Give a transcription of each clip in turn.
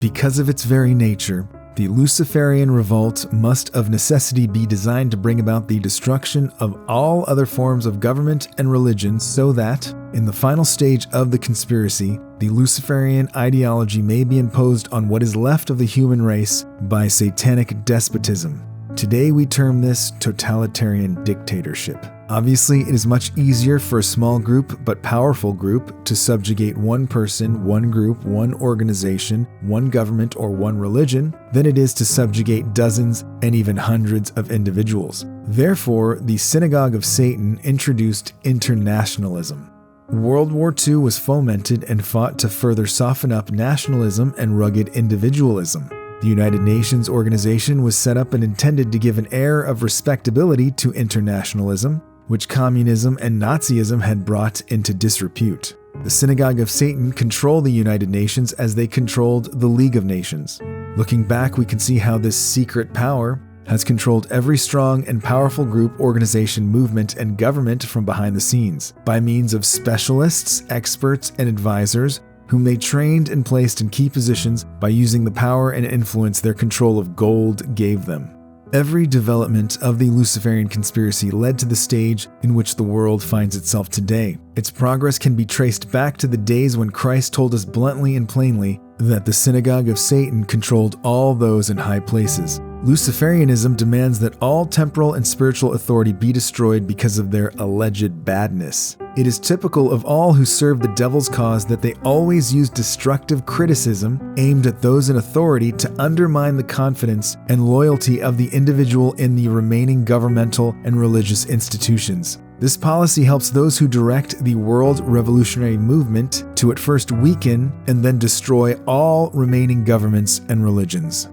Because of its very nature, the Luciferian revolt must of necessity be designed to bring about the destruction of all other forms of government and religion so that, in the final stage of the conspiracy, the Luciferian ideology may be imposed on what is left of the human race by satanic despotism. Today we term this totalitarian dictatorship. Obviously, it is much easier for a small group but powerful group to subjugate one person, one group, one organization, one government, or one religion than it is to subjugate dozens and even hundreds of individuals. Therefore, the Synagogue of Satan introduced internationalism. World War II was fomented and fought to further soften up nationalism and rugged individualism. The United Nations organization was set up and intended to give an air of respectability to internationalism, which communism and Nazism had brought into disrepute. The Synagogue of Satan controlled the United Nations as they controlled the League of Nations. Looking back, we can see how this secret power has controlled every strong and powerful group, organization, movement, and government from behind the scenes, by means of specialists, experts, and advisors whom they trained and placed in key positions by using the power and influence their control of gold gave them. Every development of the Luciferian conspiracy led to the stage in which the world finds itself today. Its progress can be traced back to the days when Christ told us bluntly and plainly that the Synagogue of Satan controlled all those in high places. Luciferianism demands that all temporal and spiritual authority be destroyed because of their alleged badness. It is typical of all who serve the devil's cause that they always use destructive criticism aimed at those in authority to undermine the confidence and loyalty of the individual in the remaining governmental and religious institutions. This policy helps those who direct the world revolutionary movement to at first weaken and then destroy all remaining governments and religions.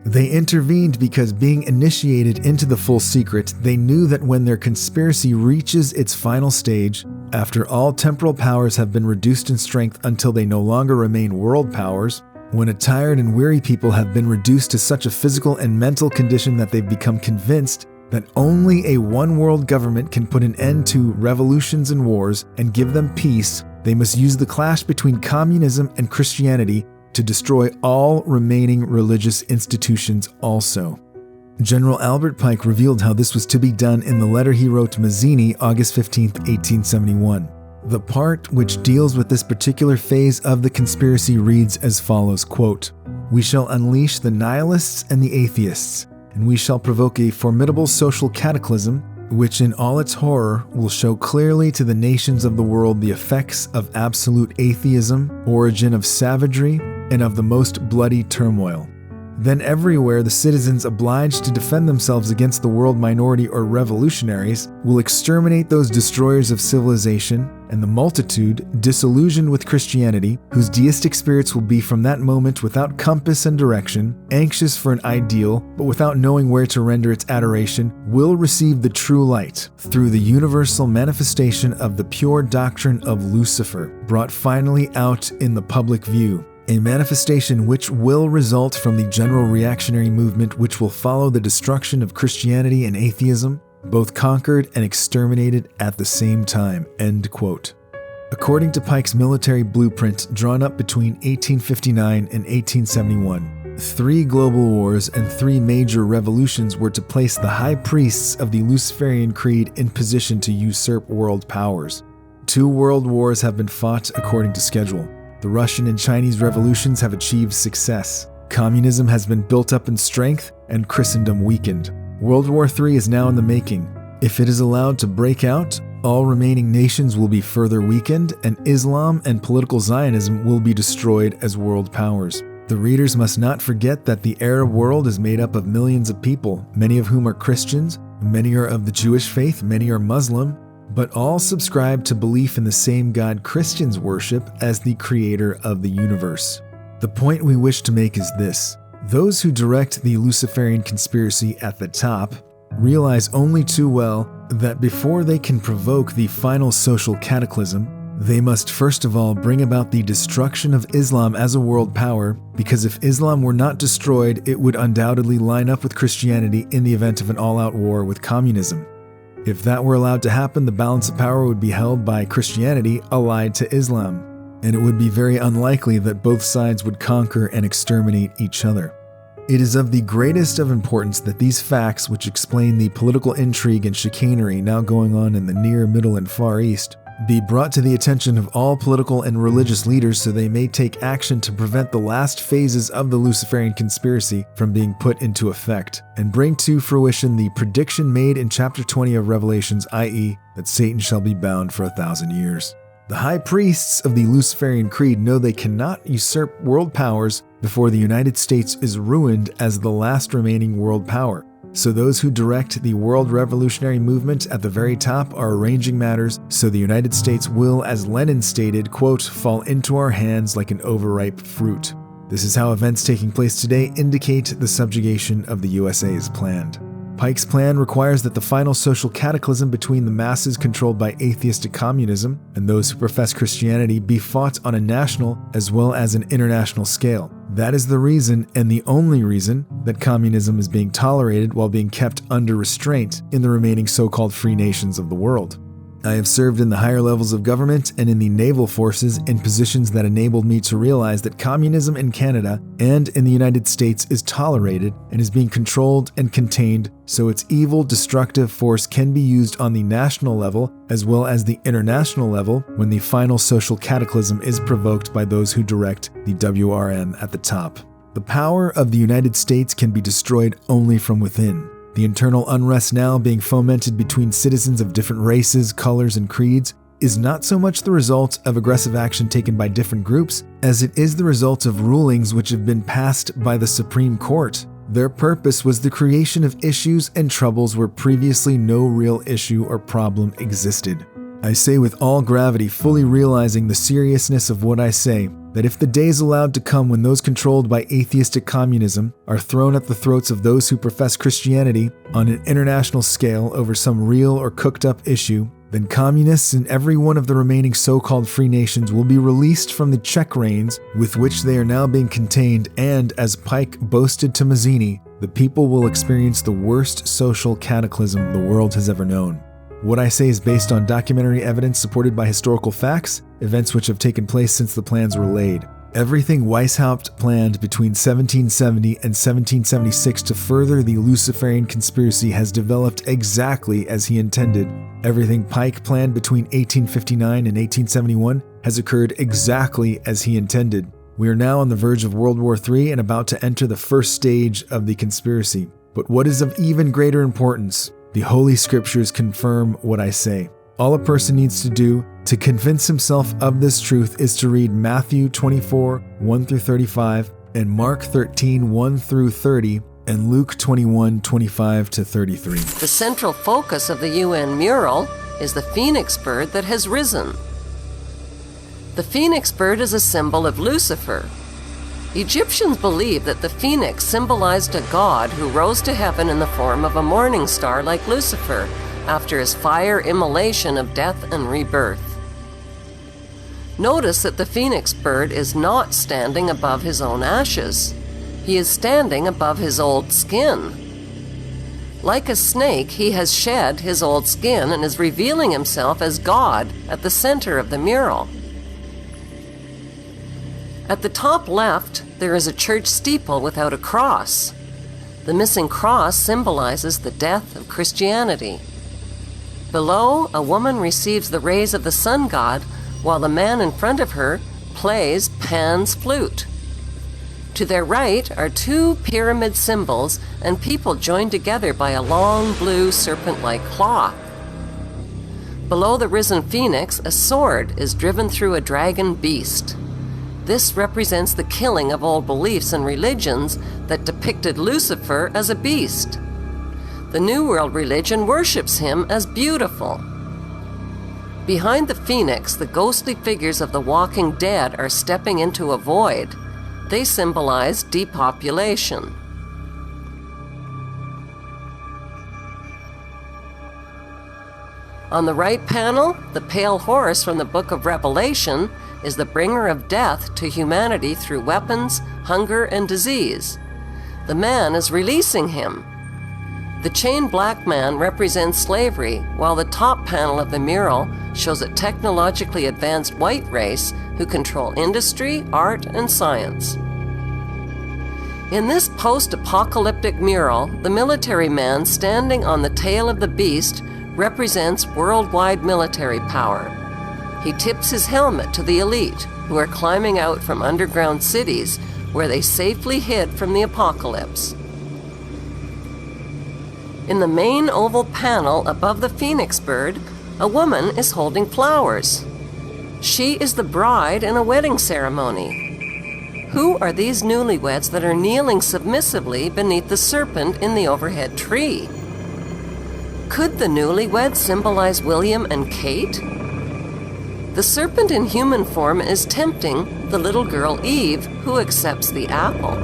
They intervened because, being initiated into the full secret, they knew that when their conspiracy reaches its final stage, after all temporal powers have been reduced in strength until they no longer remain world powers, when a tired and weary people have been reduced to such a physical and mental condition that they've become convinced that only a one-world government can put an end to revolutions and wars and give them peace, they must use the clash between communism and Christianity to destroy all remaining religious institutions also. General Albert Pike revealed how this was to be done in the letter he wrote to Mazzini August 15, 1871. The part which deals with this particular phase of the conspiracy reads as follows, quote, "We shall unleash the nihilists and the atheists, and we shall provoke a formidable social cataclysm, which in all its horror will show clearly to the nations of the world the effects of absolute atheism, origin of savagery, and of the most bloody turmoil. Then everywhere the citizens obliged to defend themselves against the world minority or revolutionaries will exterminate those destroyers of civilization, and the multitude, disillusioned with Christianity, whose deistic spirits will be from that moment without compass and direction, anxious for an ideal, but without knowing where to render its adoration, will receive the true light through the universal manifestation of the pure doctrine of Lucifer, brought finally out in the public view. A manifestation which will result from the general reactionary movement which will follow the destruction of Christianity and atheism, both conquered and exterminated at the same time." End quote. According to Pike's military blueprint drawn up between 1859 and 1871, 3 global wars and 3 major revolutions were to place the high priests of the Luciferian creed in position to usurp world powers. 2 world wars have been fought according to schedule. The Russian and Chinese revolutions have achieved success. Communism has been built up in strength and Christendom weakened. World War III is now in the making. If it is allowed to break out, all remaining nations will be further weakened, and Islam and political Zionism will be destroyed as world powers. The readers must not forget that the Arab world is made up of millions of people, many of whom are Christians, many are of the Jewish faith, many are Muslim, but all subscribe to belief in the same God Christians worship as the creator of the universe. The point we wish to make is this: those who direct the Luciferian conspiracy at the top realize only too well that before they can provoke the final social cataclysm, they must first of all bring about the destruction of Islam as a world power, because if Islam were not destroyed, it would undoubtedly line up with Christianity in the event of an all-out war with communism. If that were allowed to happen, the balance of power would be held by Christianity allied to Islam. and it would be very unlikely that both sides would conquer and exterminate each other. It is of the greatest of importance that these facts, which explain the political intrigue and chicanery now going on in the Near, Middle, and Far East, be brought to the attention of all political and religious leaders so they may take action to prevent the last phases of the Luciferian conspiracy from being put into effect, and bring to fruition the prediction made in chapter 20 of Revelations, i.e., that Satan shall be bound for 1,000 years. The high priests of the Luciferian Creed know they cannot usurp world powers before the United States is ruined as the last remaining world power. So those who direct the world revolutionary movement at the very top are arranging matters so the United States will, as Lenin stated, quote, fall into our hands like an overripe fruit. This is how events taking place today indicate the subjugation of the USA is planned. Pike's plan requires that the final social cataclysm between the masses controlled by atheistic communism and those who profess Christianity be fought on a national as well as an international scale. That is the reason, and the only reason, that communism is being tolerated while being kept under restraint in the remaining so-called free nations of the world. I have served in the higher levels of government and in the naval forces in positions that enabled me to realize that communism in Canada and in the United States is tolerated and is being controlled and contained so its evil, destructive force can be used on the national level as well as the international level when the final social cataclysm is provoked by those who direct the WRM at the top. The power of the United States can be destroyed only from within. The internal unrest now being fomented between citizens of different races, colors, and creeds is not so much the result of aggressive action taken by different groups as it is the result of rulings which have been passed by the Supreme Court. Their purpose was the creation of issues and troubles where previously no real issue or problem existed. I say with all gravity, fully realizing the seriousness of what I say, that if the day is allowed to come when those controlled by atheistic communism are thrown at the throats of those who profess Christianity on an international scale over some real or cooked-up issue, then communists in every one of the remaining so-called free nations will be released from the check reins with which they are now being contained, and, as Pike boasted to Mazzini, the people will experience the worst social cataclysm the world has ever known. What I say is based on documentary evidence supported by historical facts, events which have taken place since the plans were laid. Everything Weishaupt planned between 1770 and 1776 to further the Luciferian conspiracy has developed exactly as he intended. Everything Pike planned between 1859 and 1871 has occurred exactly as he intended. We are now on the verge of World War III and about to enter the first stage of the conspiracy. But what is of even greater importance? The Holy Scriptures confirm what I say. All a person needs to do to convince himself of this truth is to read Matthew 24, 1 through 35, and Mark 13, 1 through 30, and Luke 21, 25 to 33. The central focus of the UN mural is the phoenix bird that has risen. The phoenix bird is a symbol of Lucifer. Egyptians believed that the phoenix symbolized a god who rose to heaven in the form of a morning star like Lucifer after his fire immolation of death and rebirth. Notice that the phoenix bird is not standing above his own ashes. He is standing above his old skin. Like a snake, he has shed his old skin and is revealing himself as God at the center of the mural. At the top left, there is a church steeple without a cross. The missing cross symbolizes the death of Christianity. Below, a woman receives the rays of the sun god, while the man in front of her plays Pan's flute. To their right are two pyramid symbols and people joined together by a long blue serpent-like claw. Below the risen phoenix, a sword is driven through a dragon beast. This represents the killing of old beliefs and religions that depicted Lucifer as a beast. The New World religion worships him as beautiful. Behind the phoenix, the ghostly figures of the walking dead are stepping into a void. They symbolize depopulation. On the right panel, the pale horse from the book of Revelation is the bringer of death to humanity through weapons, hunger, and disease. The man is releasing him. The chained black man represents slavery, while the top panel of the mural shows a technologically advanced white race who control industry, art, and science. In this post-apocalyptic mural, the military man standing on the tail of the beast represents worldwide military power. He tips his helmet to the elite, who are climbing out from underground cities where they safely hid from the apocalypse. In the main oval panel above the phoenix bird, a woman is holding flowers. She is the bride in a wedding ceremony. Who are these newlyweds that are kneeling submissively beneath the serpent in the overhead tree? Could the newlyweds symbolize William and Kate? The serpent in human form is tempting the little girl Eve, who accepts the apple.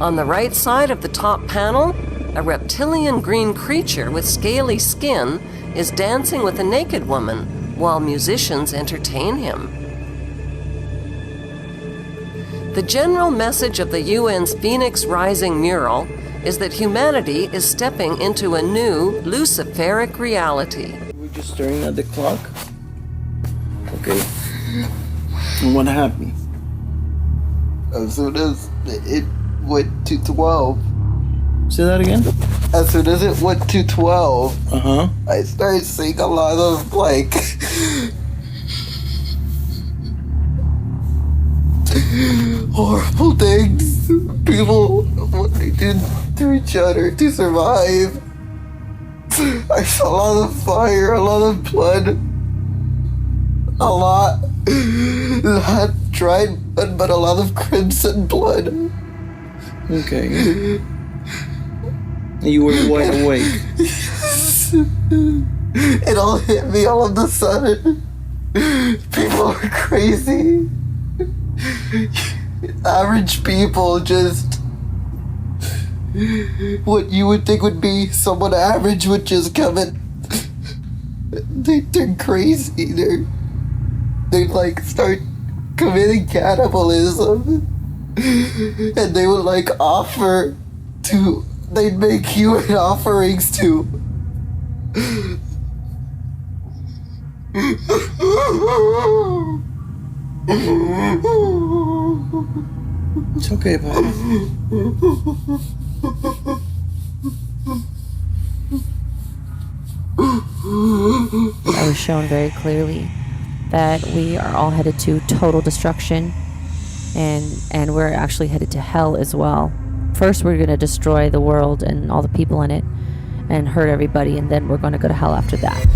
On the right side of the top panel, a reptilian green creature with scaly skin is dancing with a naked woman while musicians entertain him. The general message of the UN's Phoenix Rising mural is that humanity is stepping into a new Luciferic reality. We're just staring at the clock. Okay. And what happened? As soon as it went to 12. Say that again? As soon as it went to 12, I started seeing a lot of, like, horrible things. People, what they did to each other to survive. I saw a lot of fire, a lot of blood. A lot. Not dried blood, but a lot of crimson blood. Okay. You were wide awake. It all hit me all of a sudden. People are crazy. Average people just... what you would think would be someone average would just come and... They turn crazy. They like start committing cannibalism. And they would like offer to... They'd make human offerings to... It's okay, buddy. I was shown very clearly that we are all headed to total destruction, and we're actually headed to hell as well. First, we're going to destroy the world and all the people in it and hurt everybody, and then we're going to go to hell after that.